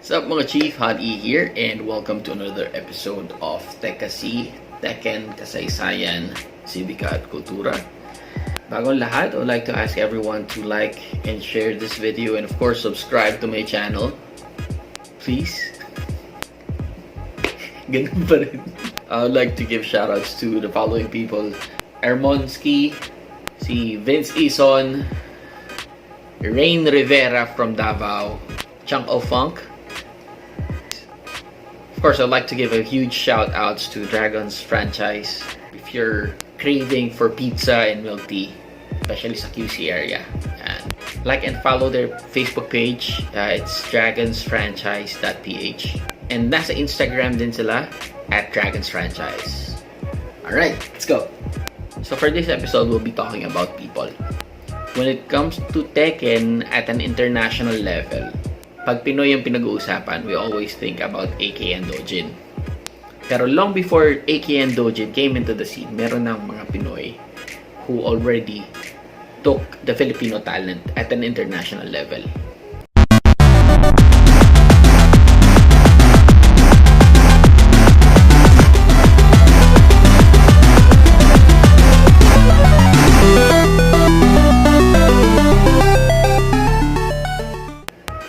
What's up mga Chief? Hadi here and welcome to another episode of TEKKASI, Tekken, Kasaysayan, Sibika at Kultura. Bagong lahat, I would like to ask everyone to like and share this video and of course subscribe to my channel. Please. Ganun pa rin. I would like to give shoutouts to the following people. Ermonski, si Vince Ison, Rain Rivera from Davao, Chunk of Funk. Of course, I'd like to give a huge shout outs to Dragon's franchise. If you're craving for pizza and milk tea, especially sa QC area, and like and follow their Facebook page. It's dragonsfranchise.ph, and nasa Instagram din sila at dragonsfranchise. Alright, let's go. So for this episode, we'll be talking about people. When it comes to Tekken at an international level, pag Pinoy yung pinag-uusapan, we always think about AK and Dojin. Pero long before AK and Dojin came into the scene, meron ng mga Pinoy who already took the Filipino talent at an international level.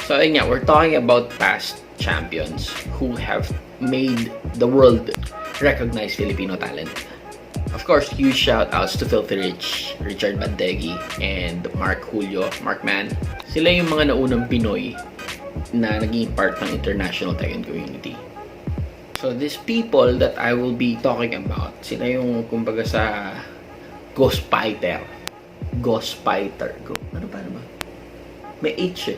So ayun nga, we're talking about past champions who have made the world recognize Filipino talent. Of course, huge shout outs to Filthy Rich, Richard Bandegi, and Mark Julio, Markman. Sila yung mga naunang Pinoy na naging part ng international Tekken community. So these people that I will be talking about, sila yung kumbaga sa Ghost Fighter. Ghost Fighter. Ano ba? May H eh.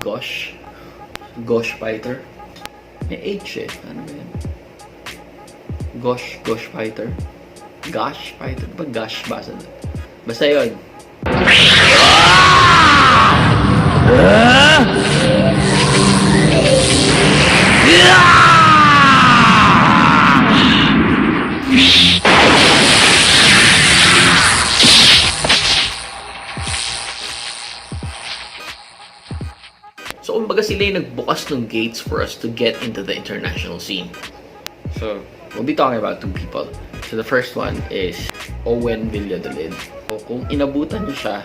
Gosh Fighter. May H eh. Ano ba yan? Gosh Fighter. Gosh Fighter. Ba Gosh basa na? Basta yun. So, kumbaga sila yung nagbukas ng gates for us to get into the international scene. So, we'll be talking about two people. So, the first one is Owen Villadolid. So, kung inabutan nyo siya,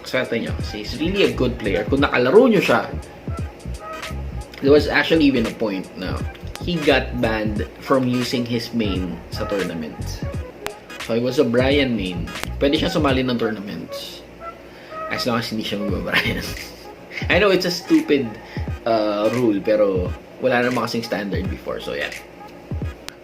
swerte nyo kasi he's really a good player. Kung nakalaro nyo siya, there was actually even a point na he got banned from using his main sa tournaments. So, he was a Brian main. Pwede siya sumali ng tournaments as long as hindi siya mag-Brian. I know it's a stupid rule, pero wala naman kasing standard before, so yeah.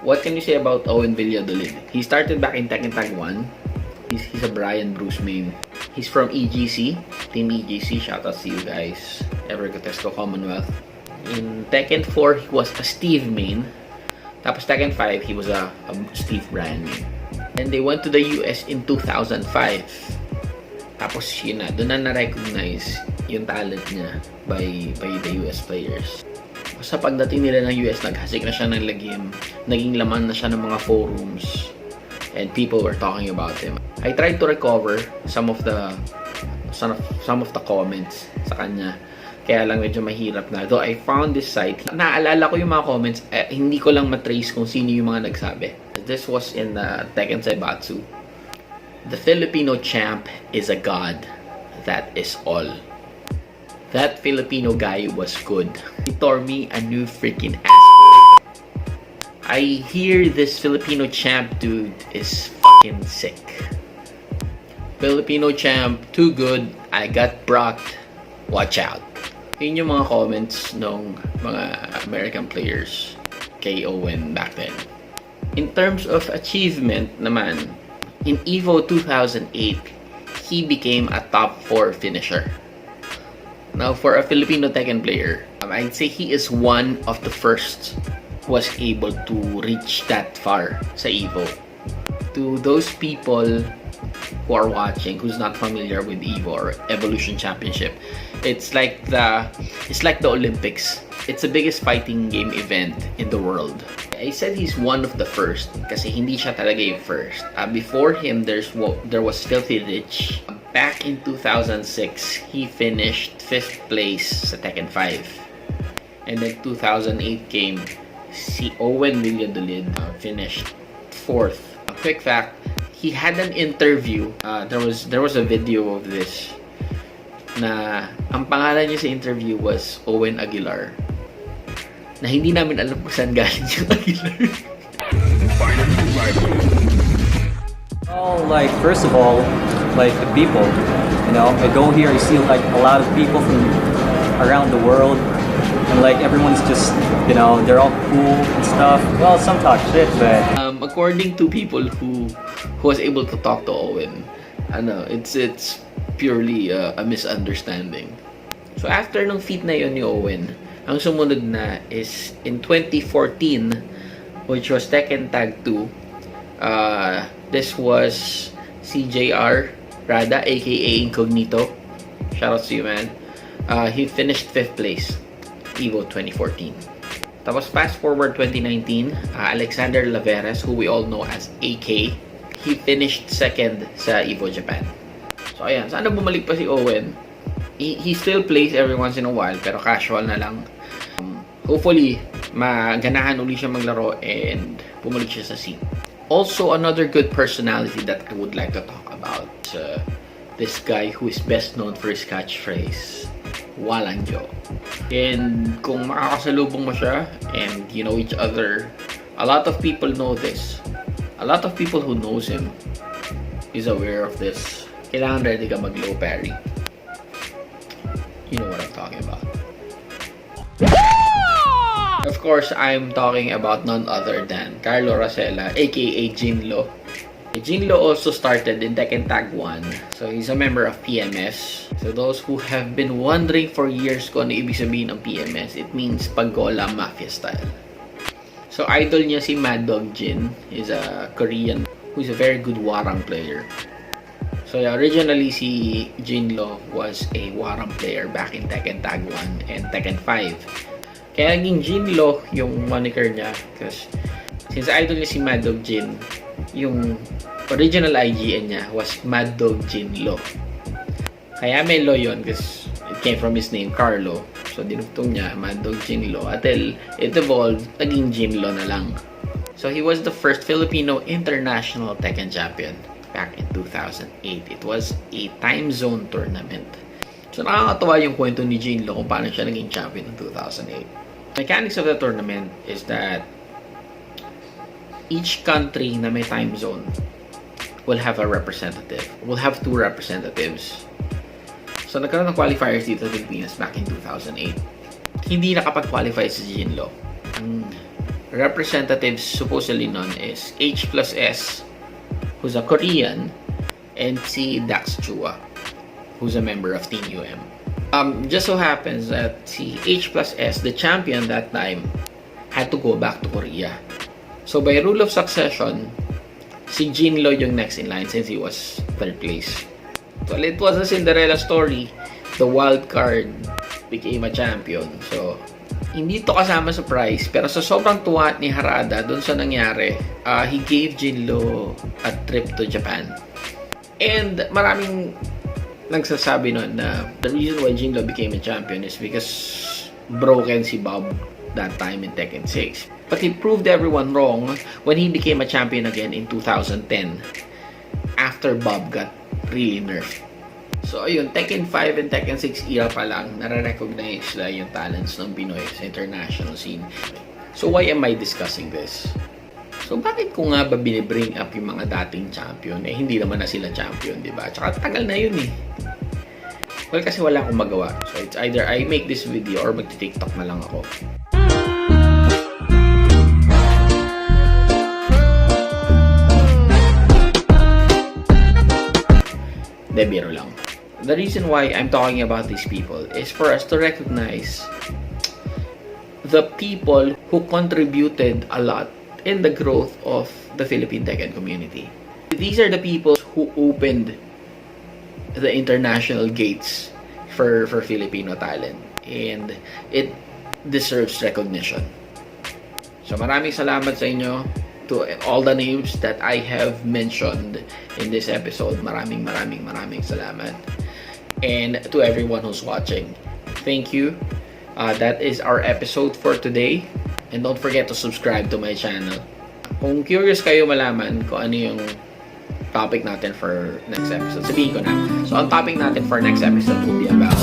What can you say about Owen Villadolid? He started back in Tekken Tag 1. He's a Brian Bruce main. He's from EGC, Team EGC. Shoutouts to you guys. Ever Grotesco Commonwealth. In Tekken 4, he was a Steve main. Tapos Tekken 5, he was a Steve Bryan main. And they went to the US in 2005. Tapos yun na, doon na na-recognize yung talent niya by the US players. Sa pagdating nila ng US, naghasik na siya ng lagim, naging laman na siya ng mga forums, and people were talking about him. I tried to recover some of the comments sa kanya, kaya lang medyo mahirap na. Though I found this site, naalala ko yung mga comments, hindi ko lang matrace kung sino yung mga nagsabi. This was in Tekken Saibatsu. The Filipino champ is a god. That is all. That Filipino guy was good. He tore me a new freaking asshole. I hear this Filipino champ dude is fucking sick. Filipino champ, too good. I got brocked. Watch out. Yun yung mga comments ng mga American players kay Owen back then. In terms of achievement naman, in EVO 2008, he became a top 4 finisher. Now, for a Filipino Tekken player, I'd say he is one of the first who was able to reach that far sa EVO. To those people who are watching, who's not familiar with EVO or Evolution Championship, it's like the Olympics. It's the biggest fighting game event in the world. I said he's one of the first kasi hindi siya talaga yung first. Before him, there was Filthy Rich. Back in 2006, he finished 5th place sa Tekken 5. And then 2008 came, si Owen Villadolid finished 4th. A quick fact, he had an interview. There was a video of this na ang pangalan niya sa interview was Owen Aguilar. Na hindi namin alam kung saan galing yung Aguilar. Oh, like first of all, like the people, you know, I go here, I see like a lot of people from around the world, and like everyone's just, you know, they're all cool and stuff. Well, some talk shit, but according to people who was able to talk to Owen, it's purely a misunderstanding. So after nung feat na yun ni Owen, ang sumunod na is in 2014, which was Tekken Tag 2. This was CJR Rada, aka Incognito. Shoutouts to you, man. He finished 5th place, EVO 2014. Tapos fast forward 2019, Alexander Laveras, who we all know as AK, he finished 2nd sa EVO Japan. So ayan, sana bumalik pa si Owen. He still plays every once in a while, pero casual na lang. Hopefully, maganahan uli siya maglaro and bumalik siya sa scene. Also, another good personality that I would like to talk about, this guy who is best known for his catchphrase, Walang Jo. And kung makakasalubong mo siya and you know each other, a lot of people know this. A lot of people who knows him is aware of this. Kailangan ready ka mag-low parry. You know what I'm talking about. Of course, I'm talking about none other than Carlo Rosella, aka Jinlo. Jinlo also started in Tekken Tag 1, so he's a member of PMS. So those who have been wondering for years kung ano ibig sabihin ng PMS, it means Paggola Mafia style. So idol niya si Maddogjinlo, is a Korean who's a very good Warang player. So yeah, originally si Jinlo was a Warang player back in Tekken Tag 1 and Tekken 5. Kaya naging Jinlo yung moniker niya because since idol niya si Maddogjinlo, yung original IGN niya was Maddogjinlo. Kaya may lo yun because it came from his name, Carlo. So dinugtong niya Maddogjinlo until it evolved, naging Jinlo na lang. So he was the first Filipino international Tekken champion back in 2008. It was a time zone tournament. So nakakatawa yung kwento ni Jinlo kung paano siya naging champion in 2008. Mechanics of the tournament is that each country na may time zone will have a representative. Will have 2 representatives. So nagkaroon ng qualifiers dito sa Pilipinas back in 2008. Hindi nakapag-qualify si Jinlo. Ang representatives supposedly known is H+S, who's a Korean, and si Dax Chua, who's a member of Team UM. Just so happens that si H+S, the champion that time, had to go back to Korea. So by rule of succession, si Jinlo yung next in line since he was 3rd place. Well, it was a Cinderella story. The wild card became a champion. So, hindi to kasama sa prize, pero sa sobrang tuwa ni Harada dun sa nangyari, he gave Jinlo a trip to Japan. And maraming nagsasabi nun na the reason why Jinlo became a champion is because broken si Bob that time in Tekken 6. But he proved everyone wrong when he became a champion again in 2010 after Bob got really nerfed. So ayun, Tekken 5 and Tekken 6 era pa lang, nare-recognize na yung talents ng Pinoy sa international scene. So why am I discussing this? So bakit ko nga ba binibring up yung mga dating champion? Eh hindi naman na sila champion, di ba? Tsaka tagal na yun eh. Well, kasi wala akong magawa. So it's either I make this video or magti-TikTok na lang ako. Biro lang. The reason why I'm talking about these people is for us to recognize the people who contributed a lot in the growth of the Philippine Tekken community. These are the people who opened the international gates for Filipino talent, and it deserves recognition. So maraming salamat sa inyo, to all the names that I have mentioned in this episode. Maraming salamat. And to everyone who's watching, thank you. That is our episode for today. And don't forget to subscribe to my channel. Kung curious kayo malaman kung ano yung topic natin for next episode, sabihin ko na. So, ang topic natin for next episode will be about